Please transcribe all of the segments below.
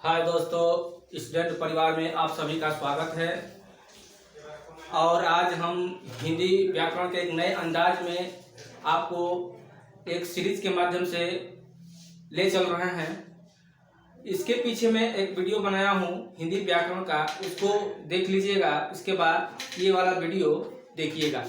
हाय दोस्तों, स्टूडेंट परिवार में आप सभी का स्वागत है। और आज हम हिंदी व्याकरण के एक नए अंदाज में आपको एक सीरीज के माध्यम से ले चल रहे हैं। इसके पीछे मैं एक वीडियो बनाया हूँ हिंदी व्याकरण का, उसको देख लीजिएगा। इसके बाद ये वाला वीडियो देखिएगा।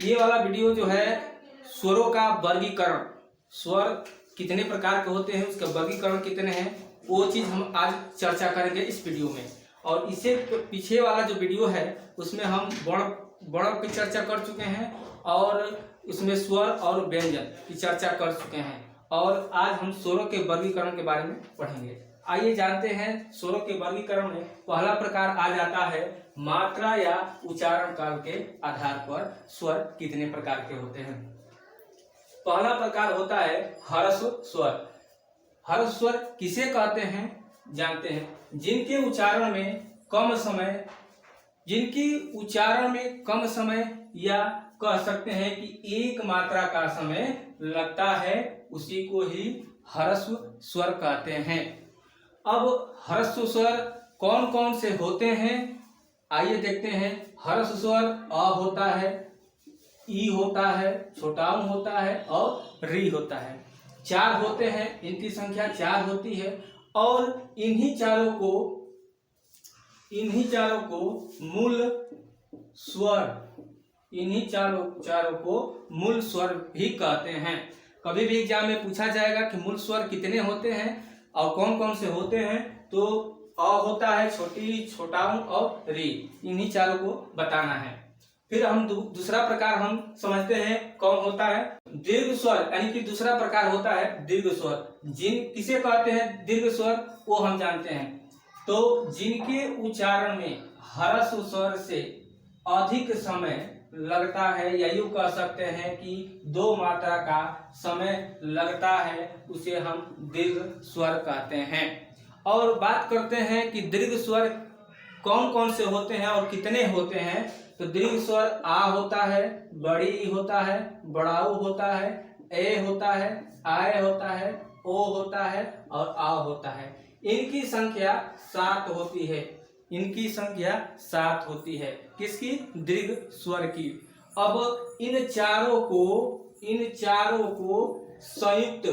ये वाला वीडियो जो है स्वरों का वर्गीकरण, स्वर कितने प्रकार के होते हैं, उसका वर्गीकरण कितने हैं, वो चीज़ हम आज चर्चा करेंगे इस वीडियो में। और इससे पीछे वाला जो वीडियो है उसमें हम वर्ण की चर्चा कर चुके हैं और उसमें स्वर और व्यंजन की चर्चा कर चुके हैं। और आज हम स्वरों के वर्गीकरण के बारे में पढ़ेंगे। आइए जानते हैं स्वरों के वर्गीकरण में पहला प्रकार आ जाता है मात्रा या उच्चारण काल के आधार पर स्वर कितने प्रकार के होते हैं। पहला प्रकार होता है ह्रस्व स्वर। ह्रस्व स्वर किसे कहते हैं जानते हैं? जिनकी उच्चारण में कम समय या कह सकते हैं कि एक मात्रा का समय लगता है, उसी को ही ह्रस्व स्वर कहते हैं। अब ह्रस्व स्वर कौन कौन से होते हैं आइए देखते हैं। ह्रस्व स्वर अ होता है, ई होता है, छोटा ऊ होता है और री होता है। 4 होते हैं, इनकी संख्या 4 होती है। और इन्हीं चारों को मूल स्वर भी कहते हैं। कभी भी एग्जाम में पूछा जाएगा कि मूल स्वर कितने होते हैं और कौन कौन से होते हैं, तो अ होता है, छोटा ऊ और री, इन्हीं चारों को बताना है। फिर हम दूसरा प्रकार हम समझते हैं कौन होता है दीर्घ स्वर, यानी कि दूसरा प्रकार होता है दीर्घ स्वर। किसे कहते हैं दीर्घ स्वर, वो हम जानते हैं। तो जिनके उच्चारण में ह्रस्व स्वर से अधिक समय लगता है, या यूं कह सकते हैं कि 2 मात्रा का समय लगता है, उसे हम दीर्घ स्वर कहते हैं। और बात करते हैं कि दीर्घ स्वर कौन कौन से होते हैं और कितने होते हैं। तो दीर्घ स्वर आ होता है, बड़ी ई होता है, बड़ा ऊ होता है, ए होता है, आय होता है, ओ होता है और आ होता है। इनकी संख्या 7 होती है। किसकी? दीर्घ स्वर की। अब इन चारों को संयुक्त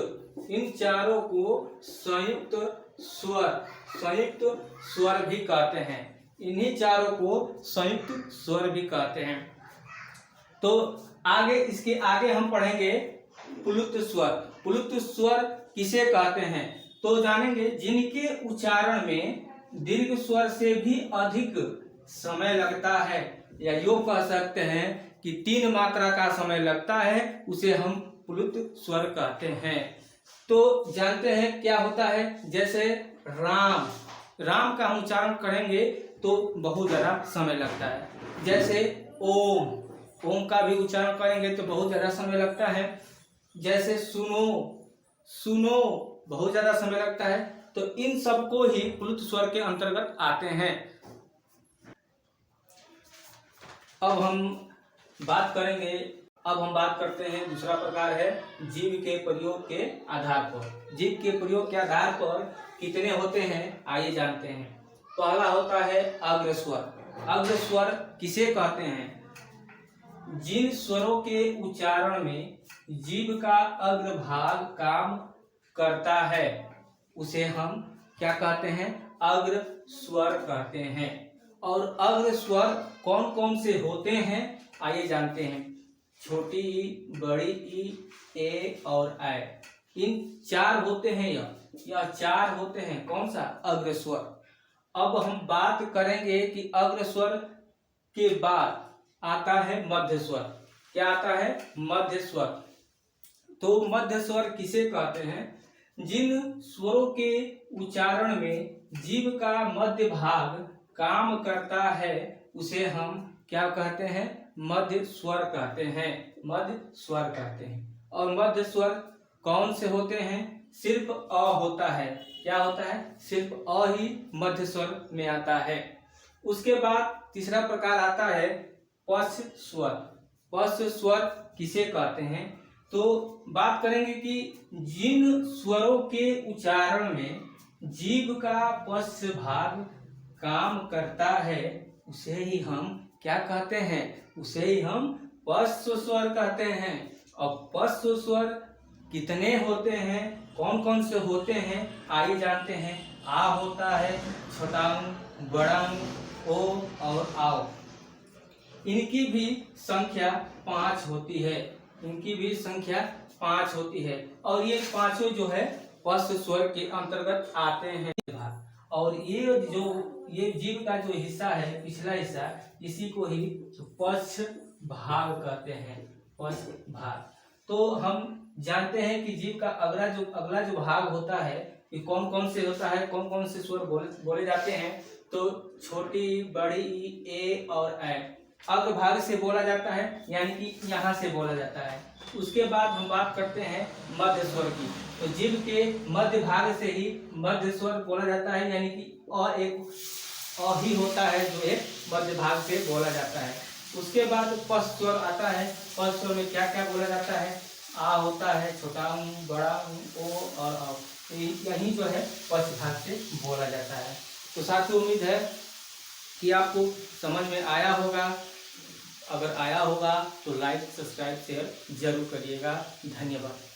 स्वर भी कहते हैं। इन्हीं चारों को संयुक्त स्वर भी कहते हैं। तो इसके आगे हम पढ़ेंगे प्लुत स्वर। प्लुत स्वर किसे कहते हैं तो जानेंगे, जिनके उच्चारण में दीर्घ स्वर से भी अधिक समय लगता है, या यूं कह सकते हैं कि 3 मात्रा का समय लगता है, उसे हम प्लुत स्वर कहते हैं। तो जानते हैं क्या होता है। जैसे राम का हम उच्चारण करेंगे तो बहुत ज्यादा समय लगता है। जैसे ओम का भी उच्चारण करेंगे तो बहुत ज्यादा समय लगता है। जैसे सुनो बहुत ज्यादा समय लगता है। तो इन सबको ही प्लुत स्वर के अंतर्गत आते हैं। अब हम बात करते हैं दूसरा प्रकार है जीव के प्रयोग के आधार पर। जीव के प्रयोग के आधार पर कितने होते हैं आइए जानते हैं। पहला होता है अग्रस्वर। अग्रस्वर किसे कहते हैं? जिन स्वरों के उच्चारण में जीभ का अग्रभाग काम करता है, उसे हम क्या कहते हैं? अग्र स्वर कहते हैं। और अग्र स्वर कौन कौन से होते हैं आइए जानते हैं। छोटी ई, बड़ी ई, ए और आय, इन 4 होते हैं। यह 4 होते हैं। कौन सा? अग्र स्वर। अब हम बात करेंगे कि अग्र स्वर के बाद आता है मध्य स्वर। क्या आता है? मध्य स्वर। तो मध्य स्वर किसे कहते हैं? जिन स्वरों के उच्चारण में जीभ का मध्य भाग काम करता है, उसे हम क्या कहते हैं? मध्य स्वर कहते हैं। मध्य स्वर कहते हैं। और मध्य स्वर कौन से होते हैं? सिर्फ अ होता है। क्या होता है? सिर्फ अ ही मध्य स्वर में आता है। उसके बाद तीसरा प्रकार आता है पश्च स्वर। पश्च स्वर किसे कहते हैं? तो बात करेंगे कि जिन स्वरों के उच्चारण में जीव का पश्च भाग काम करता है उसे ही हम क्या कहते हैं, उसे ही हम पश्च स्वर कहते हैं। अब पश्च स्वर कितने होते हैं, कौन कौन से होते हैं, आइए जानते हैं। आ होता है, छोटा ऊ, बड़ा ऊ, ओ और आओ। इनकी भी संख्या 5 होती है, इनकी भी संख्या 5 होती है। और ये पांचों जो है पश्च स्वर के अंतर्गत आते हैं। और ये जीव का जो हिस्सा है, पिछला हिस्सा, इसी को ही पश्च भाग कहते हैं, पश्च भाग। तो हम जानते हैं कि जीव का अगला जो भाग होता है कि कौन कौन से होता है, कौन कौन से स्वर बोले जाते हैं। तो छोटी, बड़ी, ए और ऐ अग्र भाग से बोला जाता है, यानी कि यहाँ से बोला जाता है। उसके बाद हम बात करते हैं मध्य स्वर की। तो जीव के मध्य भाग से ही मध्य स्वर बोला जाता है, यानी कि अ ही होता है जो एक मध्य भाग से बोला जाता है। उसके बाद पश्च स्वर आता है। पश्च स्वर में क्या क्या बोला जाता है, आ होता है, छोटा ऊ, बड़ा ऊ, ओ और औ। यही जो है पश्च भाग से बोला जाता है। तो साथियों, उम्मीद है कि आपको समझ में आया होगा। अगर आया होगा तो लाइक, सब्सक्राइब, शेयर जरूर करिएगा। धन्यवाद।